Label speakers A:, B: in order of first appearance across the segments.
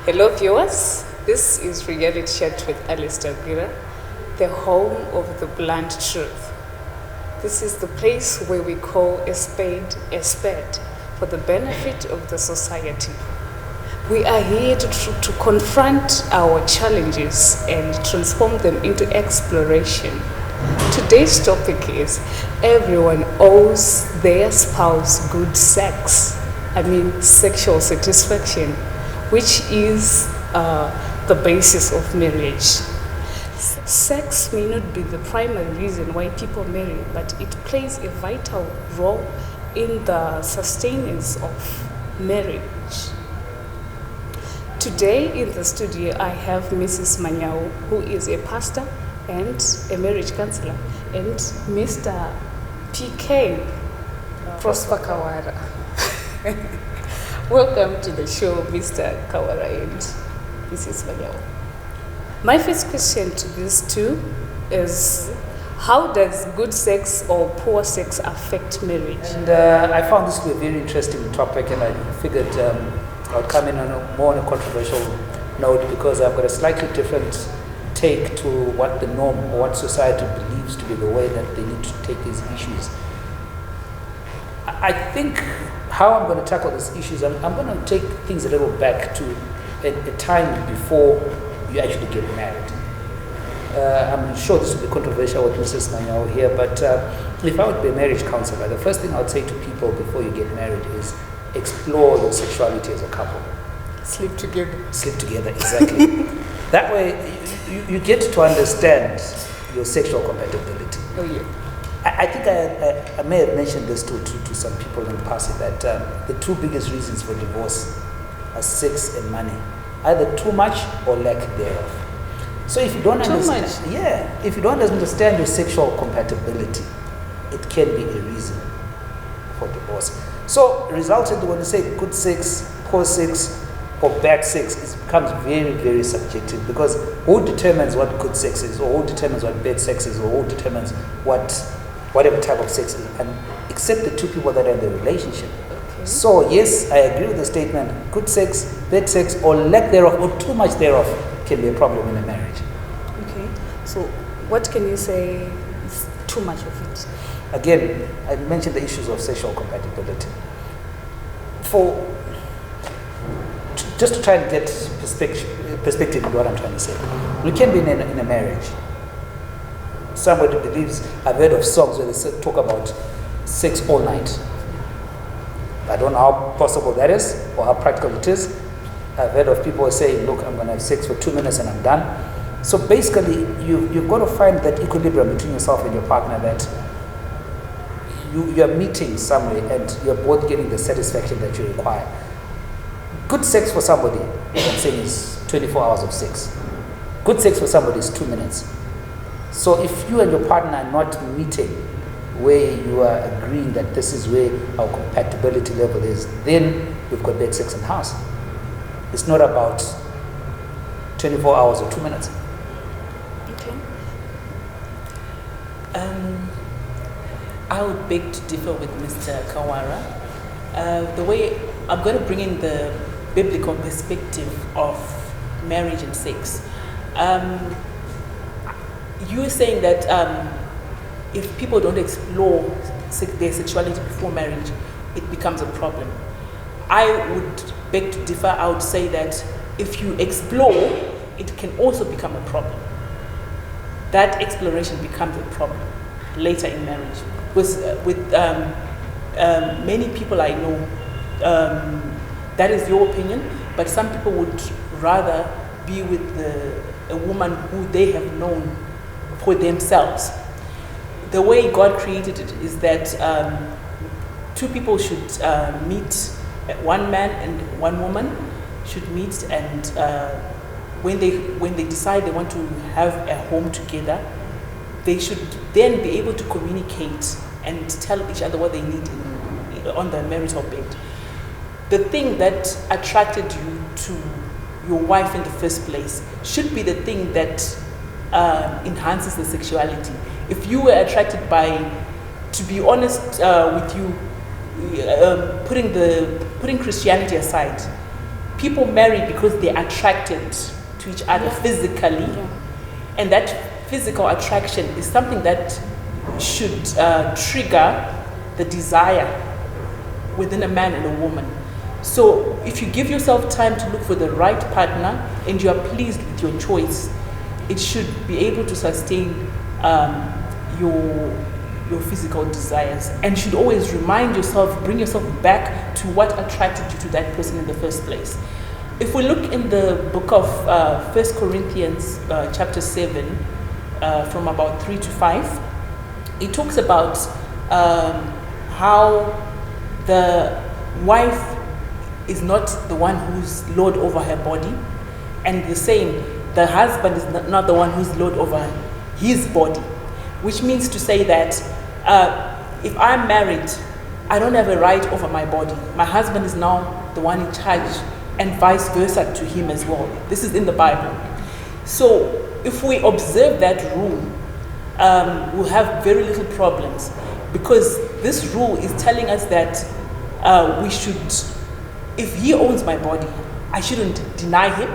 A: Hello viewers, this is Reality Chat with Alistair Gira, the home of the blunt truth. This is the place where we call a spade for the benefit of the society. We are here to confront our challenges and transform them into exploration. Today's topic is everyone owes their spouse good sex. Sexual satisfaction, which is the basis of marriage. Sex may not be the primary reason why people marry, but it plays a vital role in the sustenance of marriage. Today in the studio, I have Mrs. Manyao, who is a pastor and a marriage counselor, and Mr. PK, Prosper Kawara. Welcome to the show, Mr. Kawara and Mrs. Manyao. My first question to these two is, how does good sex or poor sex affect marriage?
B: And I found this to be a very interesting topic, and I figured I'd come in on a controversial note because I've got a slightly different take to what the norm or what society believes to be the way that they need to take these issues. I think how I'm going to tackle these issues, I'm going to take things a little back to a time before you actually get married. I'm sure this will be controversial with Mrs. Manyao here, but if I would be a marriage counselor, the first thing I would say to people before you get married is explore your sexuality as a couple.
A: Sleep together.
B: Sleep together, exactly. That way you get to understand your sexual compatibility.
A: Oh yeah.
B: I think I may have mentioned this to some people in the past, that the two biggest reasons for divorce are sex and money. Either too much or lack thereof. So if you don't if you don't understand your sexual compatibility, it can be a reason for divorce. So resultantly, when you say good sex, poor sex, or bad sex, it becomes very, very subjective, because who determines what good sex is, or who determines what bad sex is, or who determines whatever type of sex is, and except the two people that are in the relationship.
A: Okay.
B: So yes, I agree with the statement, good sex, bad sex, or lack thereof, or too much thereof can be a problem in a marriage.
A: Okay, so what can you say is too much of it?
B: Again, I mentioned the issues of sexual compatibility. Just to try and get perspective in what I'm trying to say. We can be in a marriage. Somebody believes, I've heard of songs where they talk about sex all night. I don't know how possible that is or how practical it is. I've heard of people saying, look, I'm going to have sex for 2 minutes and I'm done. So basically, you've got to find that equilibrium between yourself and your partner, that you're meeting somewhere and you're both getting the satisfaction that you require. Good sex for somebody, I'm saying, is 24 hours of sex. Good sex for somebody is 2 minutes. So if you and your partner are not meeting where you are agreeing that this is where our compatibility level is, then we've got bad sex in the house. It's not about 24 hours or 2 minutes.
A: Okay.
C: I would beg to differ with Mr. Kawara. The way I'm going to bring in the biblical perspective of marriage and sex. You were saying that if people don't explore their sexuality before marriage, it becomes a problem. I would beg to differ. I would say that if you explore, it can also become a problem. That exploration becomes a problem later in marriage. With many people I know, that is your opinion, but some people would rather be with a woman who they have known for themselves. The way God created it is that two people should meet, one man and one woman should meet, and when they decide they want to have a home together, they should then be able to communicate and tell each other what they need on the marital bed. The thing that attracted you to your wife in the first place should be the thing that enhances the sexuality. If you were attracted by, to be honest with you, putting Christianity aside, people marry because they're attracted to each other physically, and that physical attraction is something that should trigger the desire within a man and a woman. So if you give yourself time to look for the right partner and you are pleased with your choice, it should be able to sustain your physical desires, and should always remind yourself, bring yourself back to what attracted you to that person in the first place. If we look in the book of 1 Corinthians chapter 7, from about 3 to 5, it talks about how the wife is not the one who's lord over her body, and the same, the husband is not the one who's lord over his body, which means to say that if I'm married, I don't have a right over my body. My husband is now the one in charge, and vice versa to him as well. This is in the Bible. So if we observe that rule, we'll have very little problems, because this rule is telling us that we should, if he owns my body, I shouldn't deny him.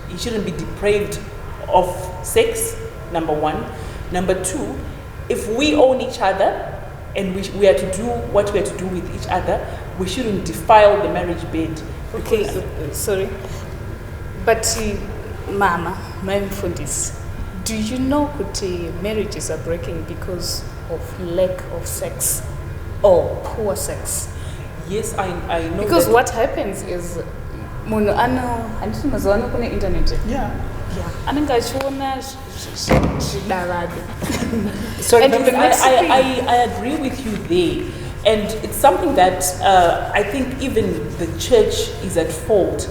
C: He shouldn't be deprived of sex, number one. Number two, if we own each other and we are to do what we are to do with each other, we shouldn't defile the marriage bed.
A: Okay, sorry. But Mama, my Mfundisi, do you know that marriages are breaking because of lack of sex or poor sex?
C: Yes, I know.
A: Because
C: that.
A: what happens is, munhu handiti mazuva ano kune internet.
C: Yeah.
A: Anenge achiona zvidavado.
B: Sorry,
A: And
C: I agree with you there. And it's something that I think even the church is at fault,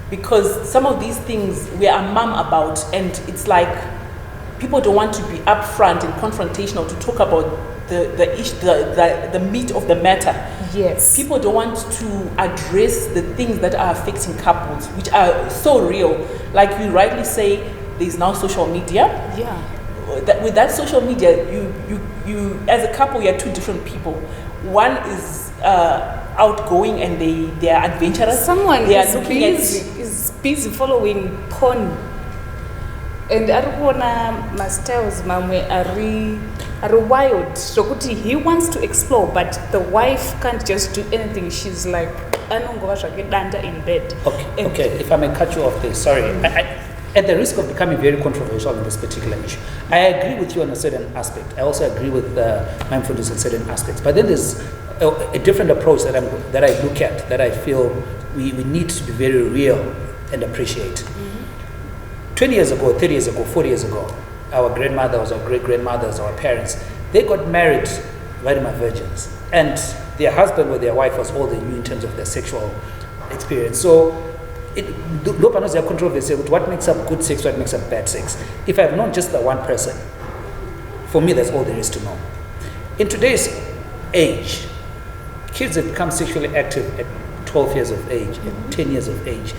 C: because some of these things we are mum about, and it's like people don't want to be upfront and confrontational to talk about the meat of the matter.
A: Yes.
C: People don't want to address the things that are affecting couples, which are so real. Like you rightly say, there's now social media.
A: Yeah.
C: With that social media, you as a couple, you are two different people. One is outgoing and they are adventurous.
A: Someone
C: they are
A: is busy following porn. And arikuona masters mamwe are wild. So he wants to explore, but the wife can't just do anything. She's like anongova zvake danda in bed.
B: Okay. If I may cut you off there, sorry. I, at the risk of becoming very controversial in this particular issue, I agree with you on a certain aspect. I also agree with mindfulness on certain aspects. But then there's a different approach that I look at, that I feel we need to be very real and appreciate. 20 years ago, 30 years ago, 40 years ago, our grandmothers, our great-grandmothers, our parents, they got married Vadima virgins. And their husband or their wife was all they knew in terms of their sexual experience. So, there's a controversy with what makes up good sex, what makes up bad sex. If I've known just the one person, for me, that's all there is to know. In today's age, kids have become sexually active at 12 years of age, at 10 years of age.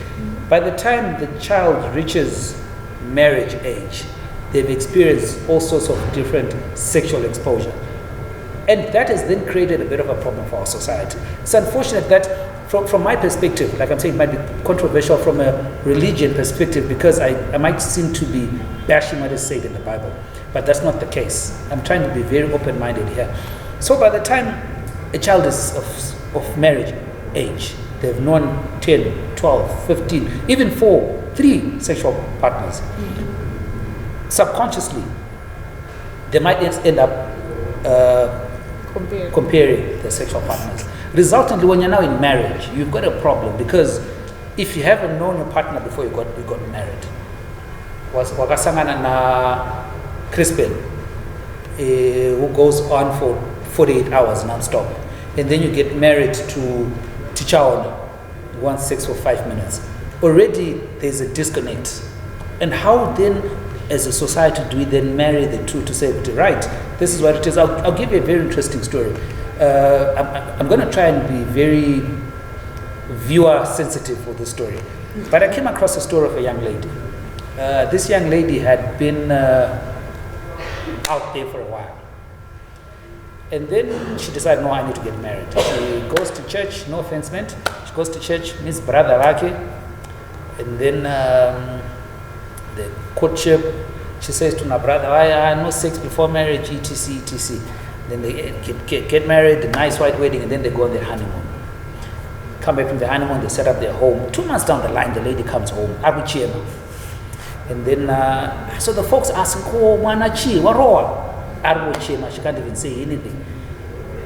B: By the time the child reaches marriage age, they've experienced all sorts of different sexual exposure. And that has then created a bit of a problem for our society. It's unfortunate that from my perspective, like I'm saying, it might be controversial from a religion perspective, because I might seem to be bashing what is said in the Bible. But that's not the case. I'm trying to be very open-minded here. So by the time a child is of marriage age, they've known 10, 12, 15, even 3 sexual partners. Subconsciously, they might end up comparing their sexual partners. Resultantly, when you're now in marriage, you've got a problem, because if you haven't known your partner before you got married, wakasangana na Crispin, who goes on for 48 hours non-stop, and then you get married to Child, who wants sex for 5 minutes. Already there's a disconnect. And how then, as a society, do we then marry the two to say, right, this is what it is? I'll give you a very interesting story. I'm going to try and be very viewer sensitive for this story. But I came across a story of a young lady. This young lady had been out there for a while. And then she decided, no, I need to get married. She goes to church, no offense meant. She goes to church, meets brother Rake, And then the courtship, she says to my brother, I no sex before marriage, etc, etc. Then they get married, a nice white wedding, and then they go on their honeymoon. Come back from the honeymoon, they set up their home. 2 months down the line, the lady comes home. Aguchema. And then, so the folks ask, oh, Wanachi, Waroa. Aguchema, she can't even say anything.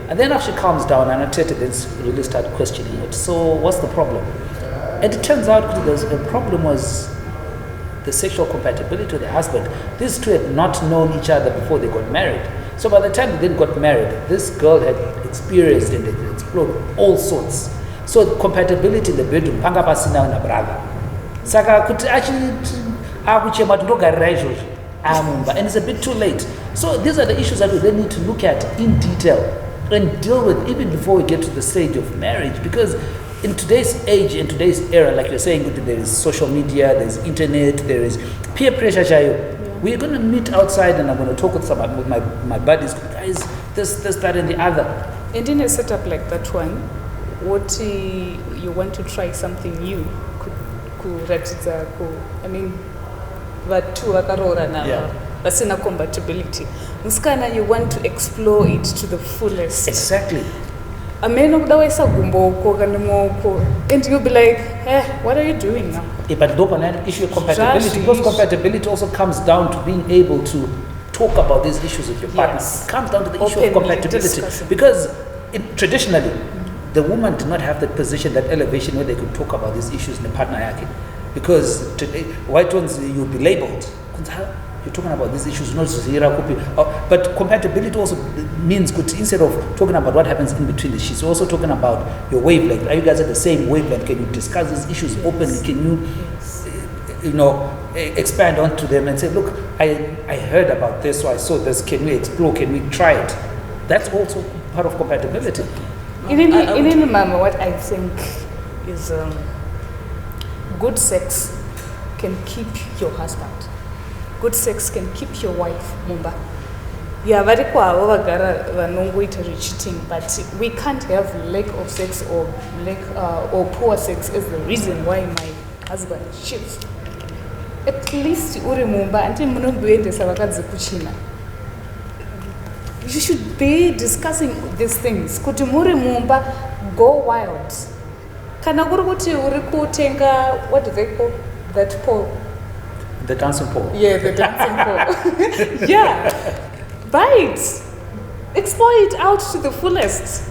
B: And then after she calms down, and Tete then really start questioning it. So what's the problem? And it turns out the problem was the sexual compatibility with the husband. These two had not known each other before they got married. So by the time they then got married, this girl had experienced and explored all sorts. So compatibility in the bedroom, panga pasina na brother. Saka could actually and it's a bit too late. So these are the issues that we then need to look at in detail and deal with even before we get to the stage of marriage. Because in today's age, in today's era, like you're saying, there is social media, there's internet, there is peer pressure. We're going to meet outside and I'm going to talk with my buddies, guys, this, that, and the other.
A: And in a setup like that one, what you want to try something new, I mean, vatu vakarora na vasina compatibility. Muskana, you want to explore it to the fullest.
B: Exactly.
A: And you'll be like, what are you doing now?
B: But the issue of compatibility, because compatibility also comes down to being able to talk about these issues with your partner. It comes down to the issue of compatibility. Because traditionally, the woman did not have that position, that elevation where they could talk about these issues in the partner hierarchy. Because today, white ones, you'll be labeled. You're talking about these issues, not zira. But compatibility also means good. Instead of talking about what happens in between the sheets, also talking about your wavelength. Are you guys at the same wavelength? Can you discuss these issues openly? Can you, expand onto them and say, look, I heard about this, or I saw this. Can we explore? Can we try it? That's also part of compatibility.
A: In Mama, what I think is good sex can keep your husband. Good sex can keep your wife, Mumba. Yeah, very cheating, but we can't have lack of sex or poor sex as the reason why my husband cheats. At least uri Mumba until munombuende savakazi kuchina. You should be discussing these things. Kuti muri Mumba, go wild. Kana kuri kuti uri kutenga, what do they call that pole?
B: The dancing pole.
A: Yeah, the dancing pole. Yeah. Buy it. Explore it out to the fullest.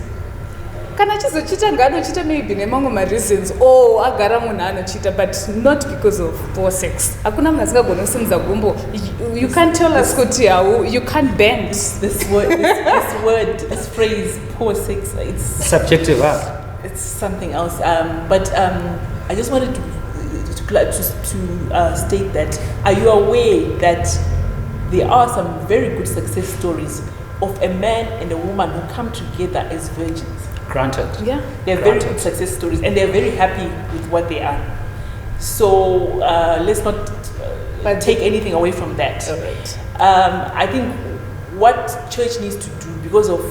A: Kana chizochita nganochita maybe nemango ma reasons. Oh, agara munhu anochita, but not because of poor sex. Hakuna munhu asingagona kusimudza gumbo. You can't tell us kuti you can't bend.
C: This phrase, poor sex, it's
B: subjective.
C: It's something else. But I just wanted to state that, are you aware that there are some very good success stories of a man and a woman who come together as virgins?
B: Granted.
C: Yeah, they're very good success stories and they're very happy with what they are. So let's not take anything away from that.
A: All right.
C: I think what church needs to do, because of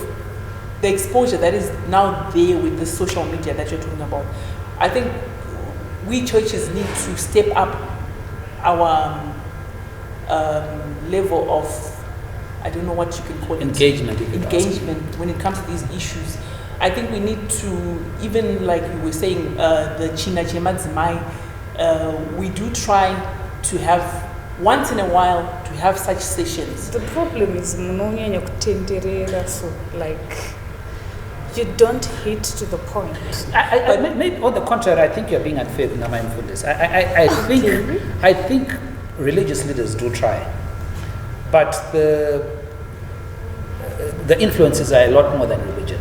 C: the exposure that is now there with the social media that you're talking about, I think we churches need to step up our level of, I don't know what you can call it.
B: Engagement
C: when it comes to these issues. I think we need to, even like you were saying, the China Chemadzimai, we do try to have, once in a while, to have such sessions.
A: The problem is, like, you don't hit to the point.
B: Maybe on the contrary, I think you're being unfair with my mindfulness. I think religious leaders do try, but the influences are a lot more than religion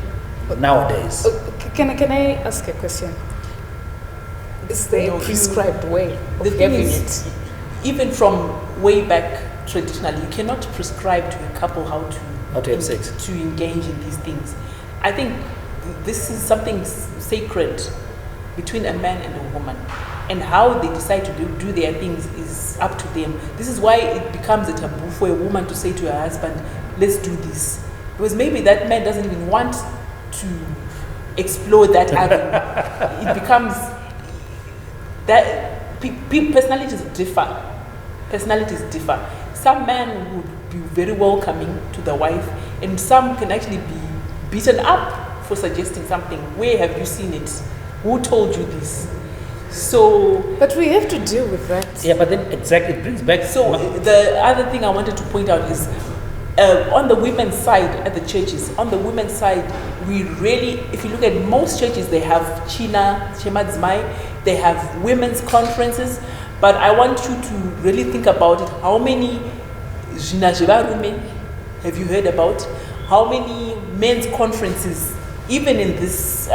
B: nowadays.
A: Can I ask a question? Is there a prescribed way of having it?
C: Even from way back traditionally, you cannot prescribe to a couple how to
B: have sex,
C: to engage in these things. I think this is something sacred between a man and a woman, and how they decide to do their things is up to them. This is why it becomes a taboo for a woman to say to her husband, let's do this, because maybe that man doesn't even want to explore that avenue. It becomes that personalities differ. Personalities differ. Some men would be very welcoming to the wife, and some can actually be beaten up for suggesting something. Where have you seen it? Who told you this? So,
A: but we have to deal with that.
B: Yeah, but then exactly it brings back.
C: So the other thing I wanted to point out is, on the women's side at the churches, on the women's side, we really, if you look at most churches, they have Chemadzmai, they have women's conferences, but I want you to really think about it. How many Zinajivarume have you heard about? How many men's conferences, even in this,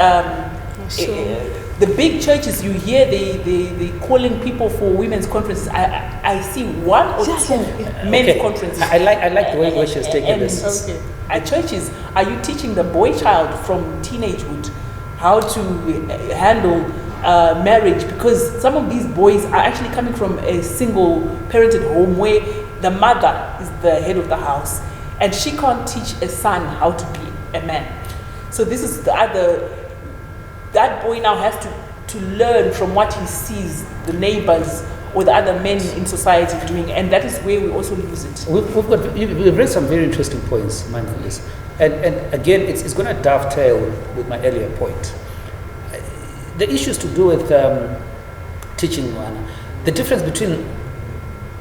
C: the big churches, you hear they calling people for women's conferences. I see one or two men's conferences.
B: I like the way she's taking this.
C: Okay. At churches, are you teaching the boy child from teenagehood how to handle marriage? Because some of these boys are actually coming from a single parented home where the mother is the head of the house, and she can't teach a son how to be a man. So this is the other. That boy now has to learn from what he sees the neighbors or the other men in society doing, and that is where we also lose it.
B: We've raised some very interesting points, mindfulness, and again, it's going to dovetail with my earlier point. The issues to do with teaching one, the difference between,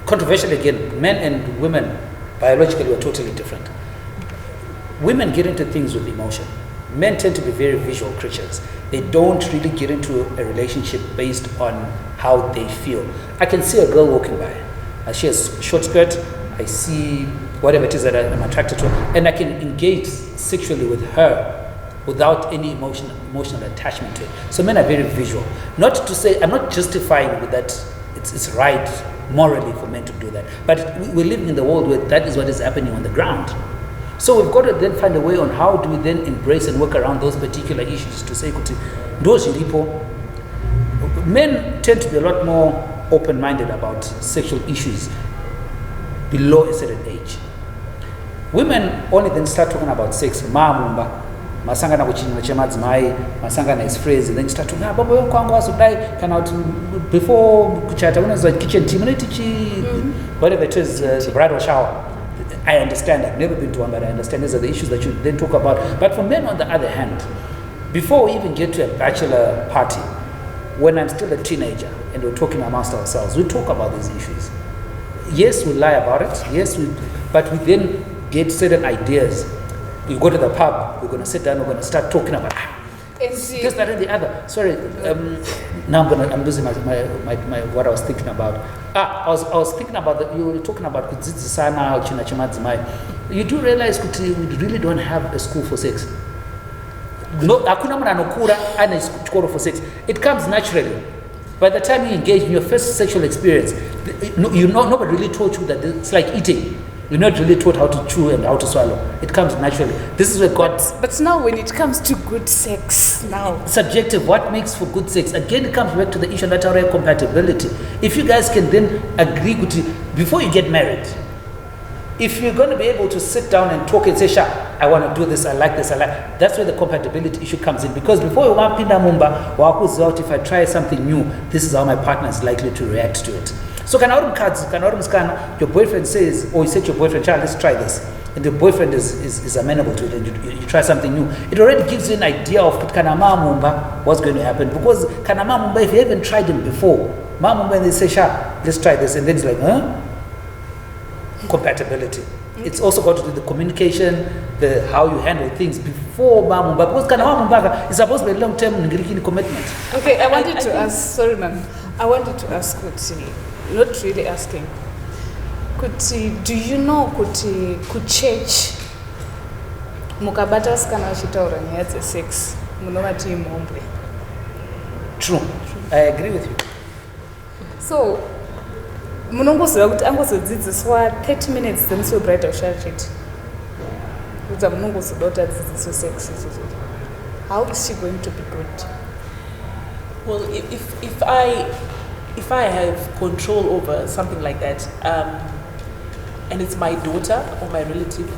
B: controversially again, men and women biologically are totally different. Women get into things with emotion. Men tend to be very visual creatures. They don't really get into a relationship based on how they feel. I can see a girl walking by. She has a short skirt. I see whatever it is that I'm attracted to, and I can engage sexually with her without any emotional attachment to it. So men are very visual. Not to say, I'm not justifying with that it's right morally for men to do that, but we're living in the world where that is what is happening on the ground. So we've got to then find a way on how do we then embrace and work around those particular issues to say, men tend to be a lot more open-minded about sexual issues below a certain age. Women only then start talking about sex, masangana kuchinwa chemadzimai, masangana is phrase, and then you start talking about kwangu wasudai kana before kuchata unoza kitchen team whatever it is, the bridal shower. I understand. I've never been to one, but I understand these are the issues that you then talk about. But for men, on the other hand, before we even get to a bachelor party, when I'm still a teenager and we're talking amongst ourselves, we talk about these issues. Yes, we lie about it. But we then get certain ideas. We go to the pub. We're going to sit down. We're going to start talking about this, that, and the other. Sorry. Now I'm losing my what I was thinking about. I was thinking about you were talking about kudzidzisana china chemadzimai. You do realize that we really don't have a school for sex. No, hakuna munhu anokura ane chikoro for sex. It comes naturally. By the time you engage in your first sexual experience, nobody really taught you that it's like eating. You're not really taught how to chew and how to swallow. It comes naturally. This is where God...
A: But now when it comes to good sex, now...
B: Subjective, what makes for good sex? Again, it comes back to the issue of natural compatibility. If you guys can then agree with you, before you get married, if you're going to be able to sit down and talk and say, Sha, I want to do this, I like this, that's where the compatibility issue comes in. Because before you want pinda mumba, if I try something new, this is how my partner is likely to react to it. So your boyfriend says, or you say to your boyfriend, child, let's try this. And the boyfriend is amenable to it, and you try something new. It already gives you an idea of what's going to happen. Because if you haven't tried them before, they say, Sha, let's try this. And then it's like, compatibility. It's also got to do the communication, the how you handle things before Mamumba. Because it's supposed to be a long-term commitment.
A: Okay, I wanted to ask, sorry ma'am, I wanted to ask Kuti, not really asking. Kuti, do you know Kuti kuchurch mukabata skana vachitaura nyaya dzesex munovati imhombwe?
B: True, I agree with you.
A: So munongoziva kuti angozodzidziswa 30 minutes dzemusi webridal shower chete kuti munongozoda kuti adzidziswe sex. How is she going to be good?
C: Well, if I have control over something like that, and it's my daughter or my relative,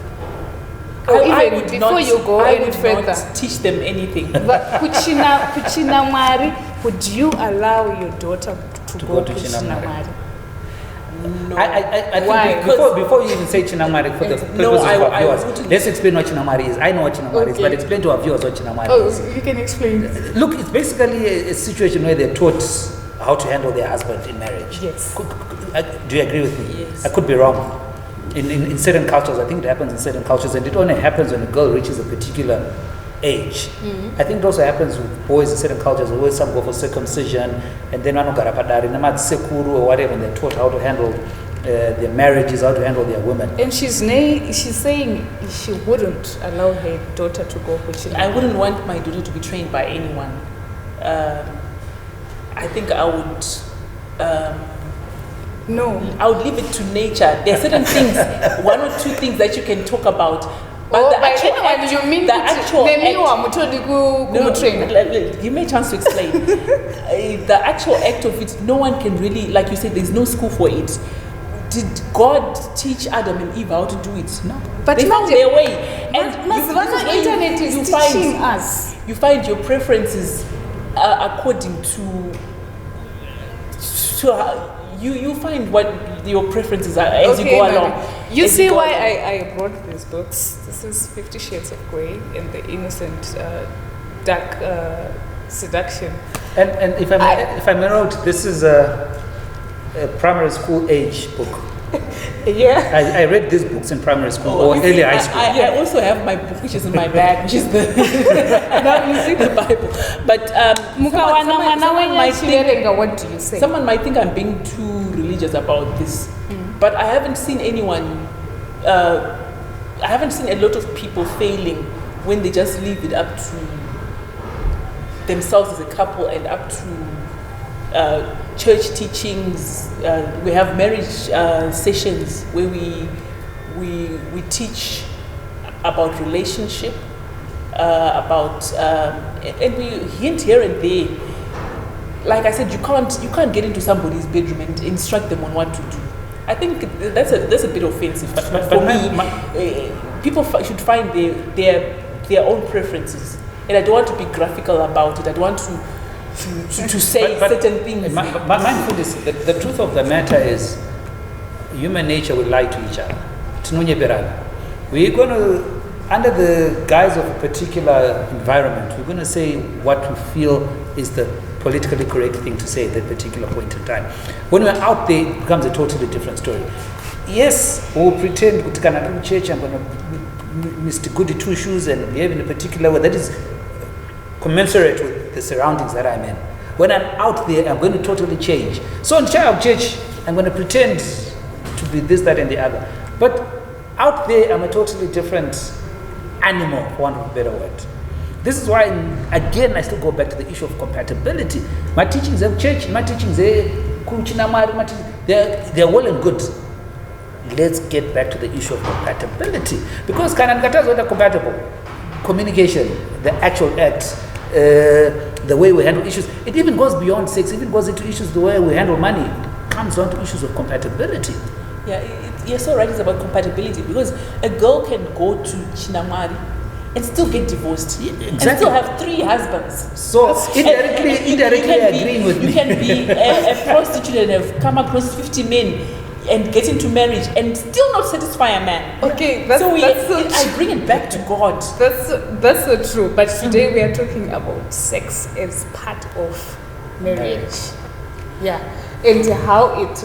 A: I would before not, you go any further,
C: not teach them anything.
A: But kuchina mwari, would you allow your daughter to
B: go
A: go
B: to
A: to
B: Chinamari.
A: Chinamari?
C: No.
B: I
A: Why?
B: think before you even say Chinamari, for the purpose
C: No,
B: of our
C: I
B: viewers,
C: wouldn't.
B: let's explain what Chinamari is. I know what Chinamari is,
A: Okay.
B: but explain to our viewers what Chinamari is.
A: Oh, you can explain.
B: Look, it's basically a situation where they're taught how to handle their husband in marriage.
A: Yes.
B: Do you agree with me?
C: Yes.
B: I could be wrong. In certain cultures, I think it happens in certain cultures, and it only happens when a girl reaches a particular age. I think it also happens with boys in certain cultures, where some go for circumcision, and then vanogarapadari, sekuru or whatever, and they're taught how to handle their marriages, how to handle their women.
A: And she's saying she wouldn't allow her daughter to go for Chinamari.
C: I wouldn't want my daughter to be trained by anyone. I think I would.
A: No.
C: I would leave it to nature. There are certain things, one or two things that you can talk about. But the
A: by
C: actual
A: anyone,
C: act,
A: you mean
C: the actual
A: act?
C: give me a chance to explain. The actual act of it, no one can really, like you said, there's no school for it. Did God teach Adam and Eve how to do it? No.
A: But
C: they found their way. And
A: the internet is teaching us.
C: You find your preferences according to how you find what your preferences are as you go along.
A: You see why I brought these books. This is 50 Shades of Grey and the Innocent Dark Seduction.
B: And if I may note, this is a primary school age book.
A: Yeah.
B: I read these books in primary school or early high school.
C: I also have my book, which is in my bag, which is the now you see the Bible. But
A: what do you say?
C: Someone might think I'm being too religious about this, but I haven't seen anyone. I haven't seen a lot of people failing when they just leave it up to themselves as a couple and up to church teachings. We have marriage sessions where we teach about relationship, and we hint here and there. Like I said, you can't get into somebody's bedroom and instruct them on what to do. I think that's a bit offensive. But for me, people should find their own preferences, and I don't want to be graphical about it. I don't want to say certain things.
B: My food is the truth of the matter is human nature will lie to each other. We're going to, under the guise of a particular environment, we're going to say what we feel is the politically correct thing to say at that particular point in time. When we're out there, it becomes a totally different story. Yes, we'll pretend to go to church, I'm going to Mr. Goody Two Shoes and behave in a particular way that is commensurate with the surroundings that I'm in. When I'm out there, I'm going to totally change. So in church, I'm going to pretend to be this, that, and the other. But out there, I'm a totally different animal, for want of a better word. This is why, again, I still go back to the issue of compatibility. My teachings of church, my teachings, they're well and good. Let's get back to the issue of compatibility. Because kanangatas are compatible. Communication, the actual act, the way we handle issues, it even goes beyond sex, it even goes into issues the way we handle money. It comes down to issues of compatibility.
C: Yeah, you're so right, it's about compatibility, because a girl can go to Chinamari and still get divorced, exactly. And still have 3 husbands.
B: So indirectly agreeing with me.
C: You can be a prostitute and have come across 50 men and get into marriage and still not satisfy a man.
A: Okay,
C: I bring it back to God.
A: That's so true. But today we are talking about sex as part of marriage. Yeah, and how it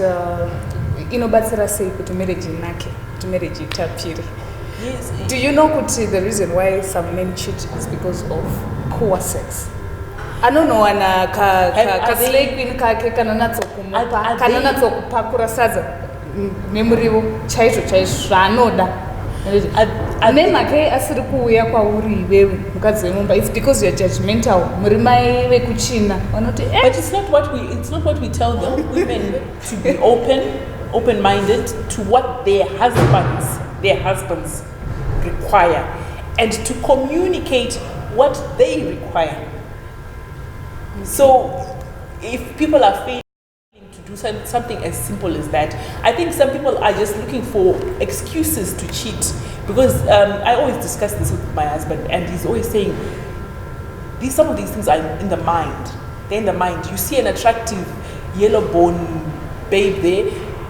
A: inobatsira sei kuti marriage inake, kuti marriage itapire.
C: Yes.
A: Do you know kuti the reason why some men cheat is because of poor sex? Anonowana kaslay queen kake kana natsokumupa kana natsokupakura sadza nemuriwo chaizvo zvaanoda nemhake asiri kuuya kwauri iwewe mukadzi wemumba. It's because you're judgmental. Muri mai vekuchina vanoti
C: but it's not what we tell them, women, to be open-minded to what their husbands require and to communicate what they require. So if people are failing to do something as simple as that, I think some people are just looking for excuses to cheat. Because I always discuss this with my husband, and he's always saying, some of these things are in the mind. They're in the mind. You see an attractive yellow bone babe there,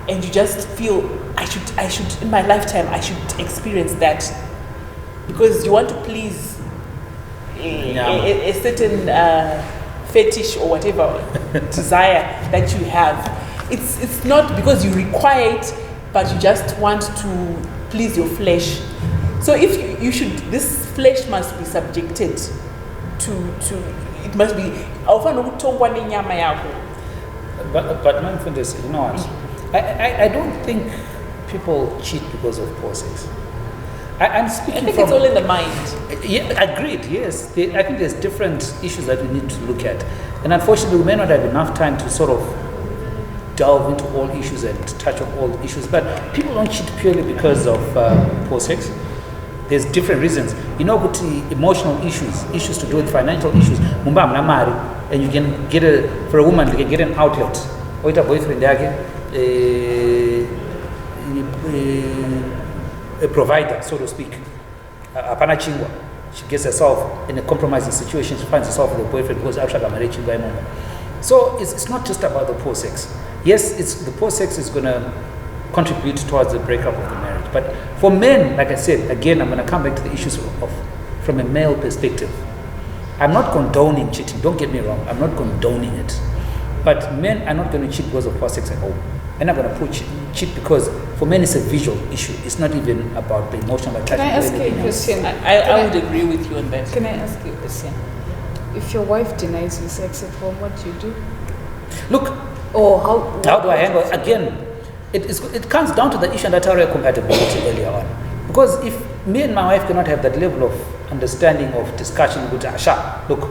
C: and you just feel I should in my lifetime I should experience that, because you want to please a certain fetish or whatever desire that you have. It's not because you require it, but you just want to please your flesh. So if you should, this flesh must be subjected to it must be.
B: But my friend is, you know what? I don't think people cheat because of poor sex. I'm speaking
C: I think
B: from,
C: it's all in the mind.
B: Yeah, agreed, yes. I think there's different issues that we need to look at. And unfortunately, we may not have enough time to sort of delve into all issues and touch on all issues. But people don't cheat purely because of poor sex. There's different reasons. You know, with the emotional issues to do with financial issues. And you can get for a woman, you can get an outlet. Or a boyfriend, a provider, so to speak. She gets herself in a compromising situation. She finds herself with a boyfriend because so it's not just about the poor sex. Yes, it's the poor sex is going to contribute towards the breakup of the marriage. But for men, like I said, again, I'm going to come back to the issues of from a male perspective. I'm not condoning cheating. Don't get me wrong. I'm not condoning it. But men are not going to cheat because of poor sex at all. They're not going to put cheat because for men it's a visual issue. It's not even about the emotional attachment.
A: Can I ask you a question?
C: I would agree with you on that.
A: Can I ask you a question? If your wife denies you sex at home, what do you do?
B: Look,
A: how
B: do I handle it? Again, it comes down to the issue that I compatibility earlier on. Because if me and my wife cannot have that level of understanding of discussion with Asha, look,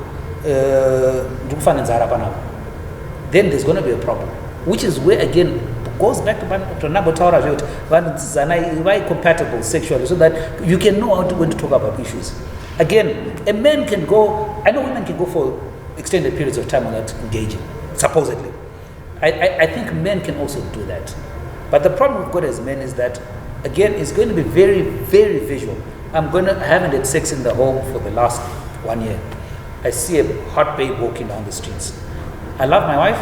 B: then there's going to be a problem. Which is where, again, goes back to Nabotaura, why compatible sexually, so that you can know how to, when to talk about issues. Again, a man can go, I know women can go for extended periods of time without engaging, supposedly. I think men can also do that. But the problem we've got as men is that, again, it's going to be very, very visual. I haven't had sex in the home for the last 1 year. I see a hot babe walking down the streets. I love my wife,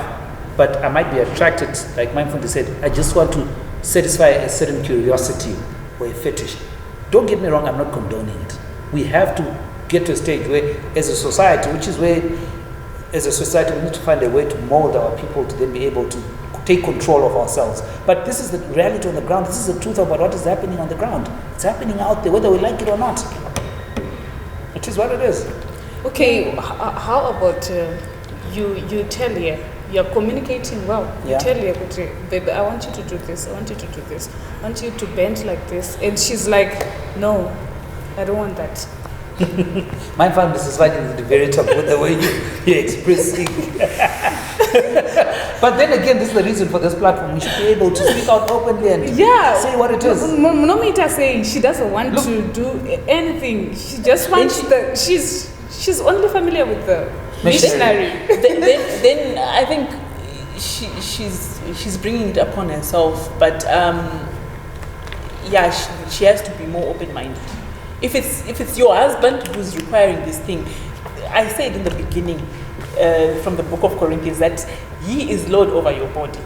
B: but I might be attracted, like my friend said, I just want to satisfy a certain curiosity or a fetish. Don't get me wrong, I'm not condoning it. We have to get to a stage where, as a society, which is where, as a society, we need to find a way to mold our people to then be able to take control of ourselves. But this is the reality on the ground. This is the truth about what is happening on the ground. It's happening out there, whether we like it or not. It is what it is.
A: Okay, how about you tell her, you're communicating well. You tell her, baby, I want you to do this, I want you to do this, I want you to bend like this. And she's like, no, I don't want that.
B: My family is fighting at the very top with the way you're expressing. But then again, this is the reason for this platform. We should be able to speak out openly and say what it is.
A: Nomita saying she doesn't want to do anything. She just wants she's only familiar with the missionary.
C: then I think she's bringing it upon herself. But she has to be more open-minded. If it's your husband who's requiring this thing, I said in the beginning from the book of Corinthians that he is Lord over your body.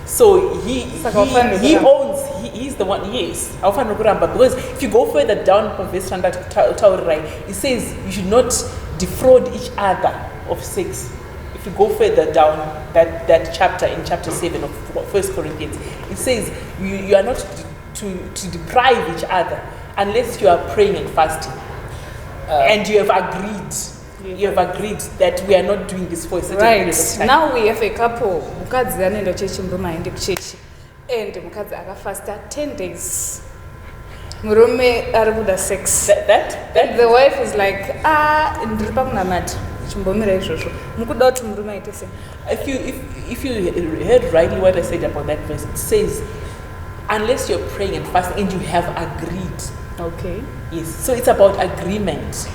C: So he's the one, yes. Because if you go further down from verse it says you should not defraud each other of sex. If you go further down that chapter, in chapter 7 of 1 Corinthians, it says you are not to deprive each other unless you are praying and fasting. And you have agreed. You have agreed that we are not doing this for a certain period of time.
A: Now we have a couple. Mukadzi anaenda chechi, murume aende kuchechi. And mukadzi akafasta 10 days. Murume arikuda sex. And the wife is like, ndiri pakunamata. Chimbomira izvozvo. Mukuda kuti murume aite sei?
C: If you heard rightly what I said about that verse, it says, unless you're praying and fasting and you have agreed.
A: Okay.
C: Yes. So it's about agreement.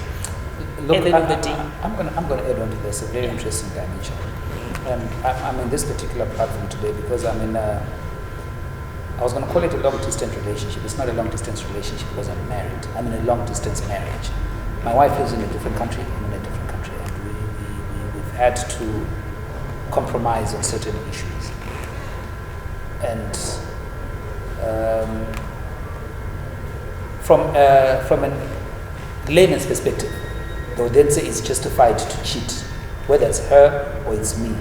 B: Look,
C: at the end of the day.
B: I'm going to add on to this a very interesting dimension. I'm in this particular platform today because I'm in I was going to call it a long-distance relationship. It's not a long-distance relationship because I'm married. I'm in a long-distance marriage. My wife is in a different country. I'm in a different country. And we've had to compromise on certain issues. And from a layman's perspective, they would then say it's justified to cheat, whether it's her or it's me.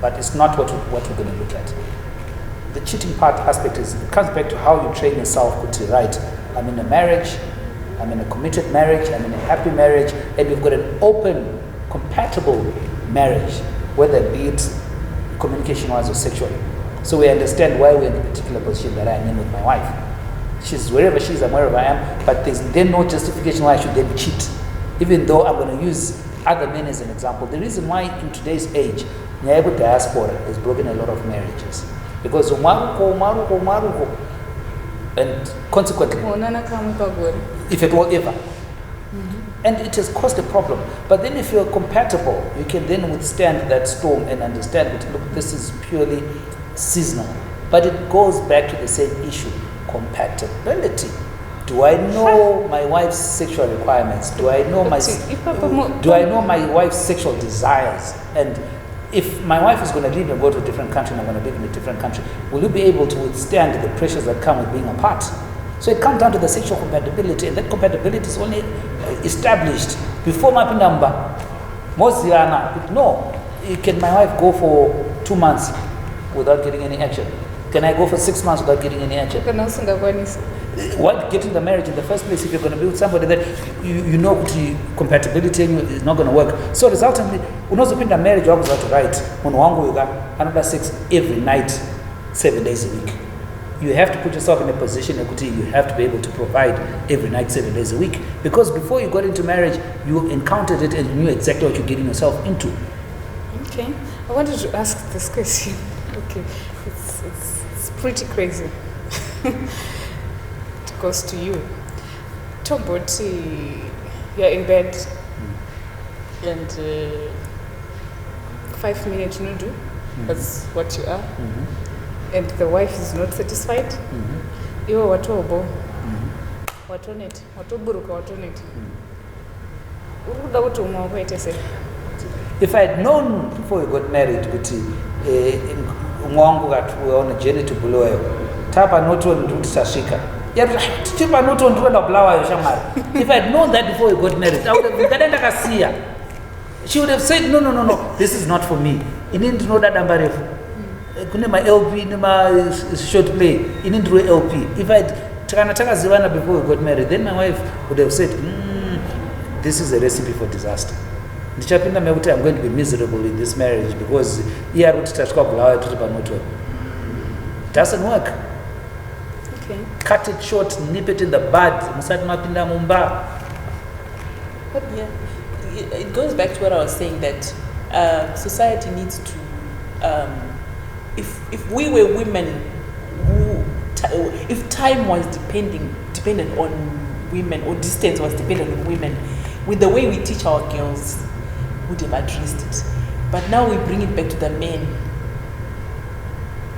B: But it's not what we're going to look at. The cheating part aspect it comes back to how you train yourself to right. I'm in a marriage, I'm in a committed marriage, I'm in a happy marriage, and we've got an open, compatible marriage, whether be it communication-wise or sexually. So we understand why we're in the particular position that I am in with my wife. She's wherever she is, I'm wherever I am, but there's then no justification why I should then cheat. Even though I'm going to use other men as an example. The reason why in today's age, Nyago diaspora has broken a lot of marriages. Because umaruko, and consequently, if it will ever. And it has caused a problem. But then if you're compatible, you can then withstand that storm and understand that, look, this is purely seasonal. But it goes back to the same issue, compatibility. Do I know my wife's sexual requirements? Do I know my wife's sexual desires? And if my wife is going to leave and go to a different country and I'm going to live in a different country, will you be able to withstand the pressures that come with being apart? So it comes down to the sexual compatibility, and that compatibility is only established before my number. Moziana, no. Can my wife go for 2 months without getting any action? Can I go for 6 months without getting any action? What getting the marriage in the first place if you're going to be with somebody that you know compatibility is not going to work? So resultantly, unozopinda marriage wako zatu right. Munhu wangu yuka another sex every night, 7 days a week. You have to put yourself in a position that you have to be able to provide every night, 7 days a week. Because before you got into marriage, you encountered it and you knew exactly what you're getting yourself into.
A: Okay, I wanted to ask this question. Okay, it's pretty crazy. It goes to you. Tomboti, you're in bed and 5 minutes nudu, that's what you are. And the wife is not satisfied. Iwo watobo, watonet, watoburuka watonet. Uruda utu umwako itese.
B: If I had known before we got married, umwangu that we were on a journey to Bulawayo, tapa noto nduti sashika. Tipa noto nduti Bulawayo shamari. If I had known that before we got married, I would have gadenda kasiya. She would have said, no, this is not for me. You need to know that ambarefu. My LP, my short play, you need to do LP. If I taka zivana before we got married, then my wife would have said, this is a recipe for disaster. Ndichapinda mekuti I'm going to be miserable in this marriage because here would tashkwa Bulawayo tuti panoto. Doesn't work.
A: Okay.
B: Cut it short, nip it in the bud. Musati mapinda mumba.
C: But yeah, it goes back to what I was saying that society needs to. If we were women if time was dependent on women, or distance was dependent on women, with the way we teach our girls, we would have addressed it. But now we bring it back to the men.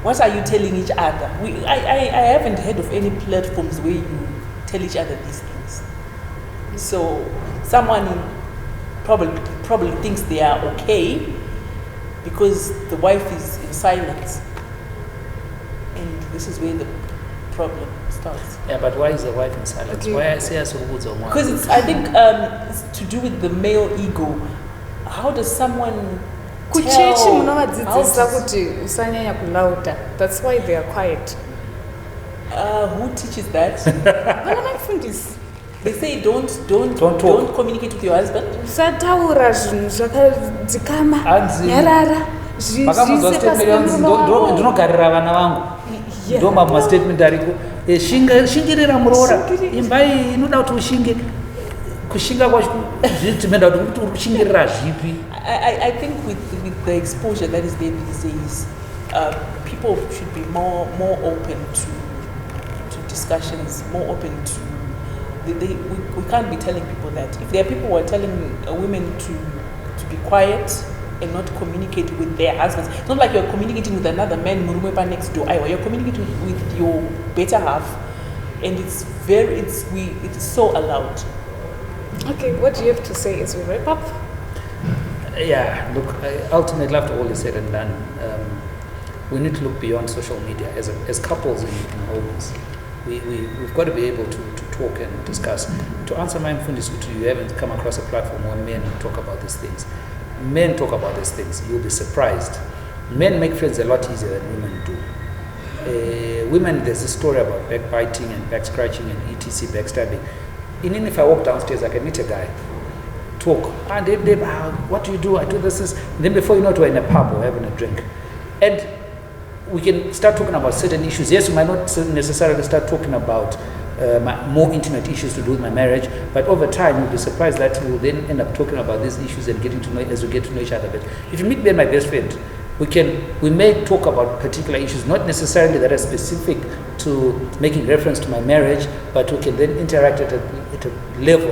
C: What are you telling each other? I haven't heard of any platforms where you tell each other these things. So someone probably thinks they are okay because the wife is in silence. And this is where the problem starts.
B: Yeah, but why is the wife in silence?
A: Okay.
B: Why I say so good?
C: Because I think it's to do with the male ego. How does someone
A: Kuchechi
C: how
A: munovadzidzisa
C: does-
A: kuti usanyanya kulauta. That's why they are quiet.
C: who teaches that?
A: Vana vaifundisi.
C: They say
B: Don't talk.
C: don't communicate with your husband.
A: Usataura zvinhu zvakadzikama,
B: Hanzi.
A: nyarara,
B: Makamuzwa statement yanzi ndinogarira vana vangu. Ndo mastatement ariko. Shingirira muroora. Imba iyi inoda kuti ushinge. Kushinga kwacho zvitimenda kuti ushingirira zvipi.
C: I think with the exposure that is there these days, people should be more open to discussions, more open to. We can't be telling people that. If there are people who are telling women to be quiet and not communicate with their husbands, it's not like you're communicating with another man next door. You're communicating with your better half, and it's so allowed.
A: Okay, what do you have to say as we wrap up?
B: Yeah, look, ultimately, after all is said and done, we need to look beyond social media as couples in homes. We've got to be able to talk and discuss. To answer my Mfundisi, you haven't come across a platform where men talk about these things. Men talk about these things. You'll be surprised. Men make friends a lot easier than women do. Women, there's a story about backbiting and back scratching and etc. backstabbing. Even if I walk downstairs, I can meet a guy, talk, and they what do you do? I do this. And then before you know it, we're in a pub or having a drink. And we can start talking about certain issues. Yes, we might not necessarily start talking about my more intimate issues to do with my marriage, but over time you'll be surprised that we'll then end up talking about these issues and getting to know as we get to know each other better. If you meet me and my best friend, we may talk about particular issues, not necessarily that are specific to making reference to my marriage, but we can then interact at a level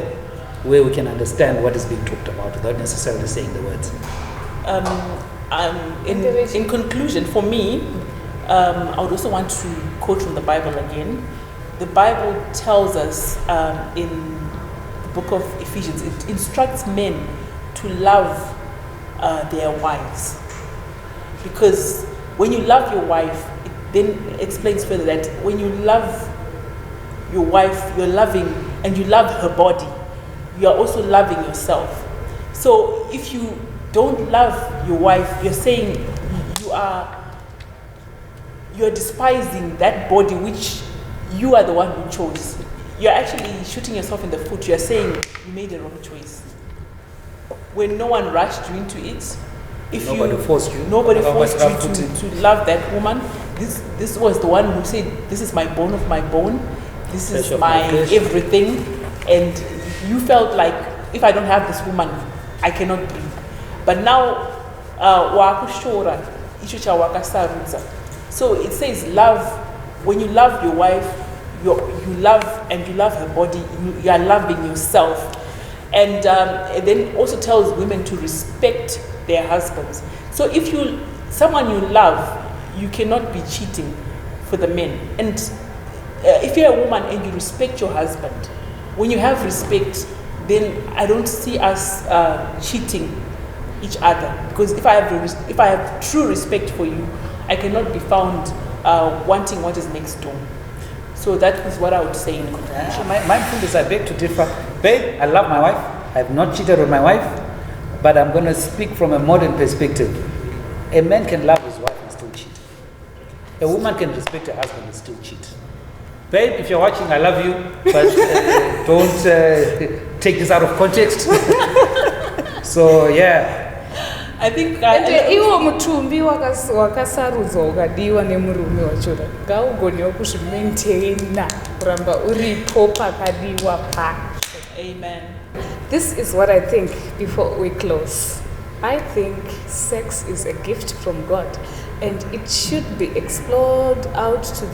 B: where we can understand what is being talked about without necessarily saying the words.
C: In conclusion, for me, I would also want to quote from the Bible again. The Bible tells us in the book of Ephesians, it instructs men to love their wives. Because when you love your wife, it then explains further that when you love your wife, you're loving, and you love her body, you are also loving yourself. So if you don't love your wife, you're saying you're despising that body which you are the one who chose. You're actually shooting yourself in the foot. You're saying you made the wrong choice. When no one rushed you into it,
B: nobody forced you
C: to love that woman. This was the one who said, this is my bone of my bone, this is my everything, and you felt like, if I don't have this woman, I cannot breathe. But now, so it says love. When you love your wife, you love, and you love her body, you are loving yourself. And it then also tells women to respect their husbands. So if someone you love, you cannot be cheating for the men. And if you're a woman and you respect your husband, when you have respect, then I don't see us cheating each other. Because if I have true respect for you, I cannot be found wanting what is next door. So that is what I would say in conclusion.
B: My point is, I beg to differ. Babe, I love my wife. I have not cheated on my wife, but I'm going to speak from a modern perspective. A man can love his wife and still cheat. A woman can respect her husband and still cheat. Babe, if you're watching, I love you, but don't take this out of context. So, yeah.
A: I think iwo mutumbi wakasarudzwa ukadiwa nemurume wacho ngaugonewo kuzvimaintaina kuramba uripo pakadiwa pacho.
C: Amen.
A: This is what I think before we close. I think sex is a gift from God, and it should be explored out to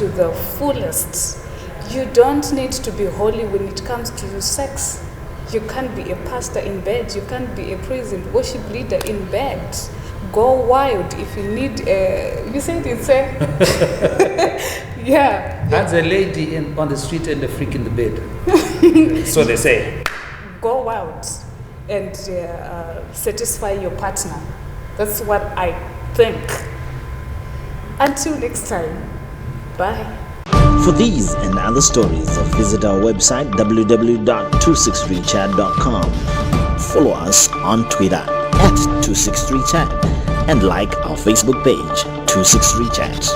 A: the fullest. You don't need to be holy when it comes to sex. You can't be a pastor in bed. You can't be a praise and worship leader in bed. Go wild if you need. You said it's a yeah.
B: That's a lady on the street and a freak in the bed. So they say.
A: Go wild and satisfy your partner. That's what I think. Until next time, bye.
D: For these and other stories, visit our website www.263chat.com. Follow us on Twitter @263chat and like our Facebook page 263chat.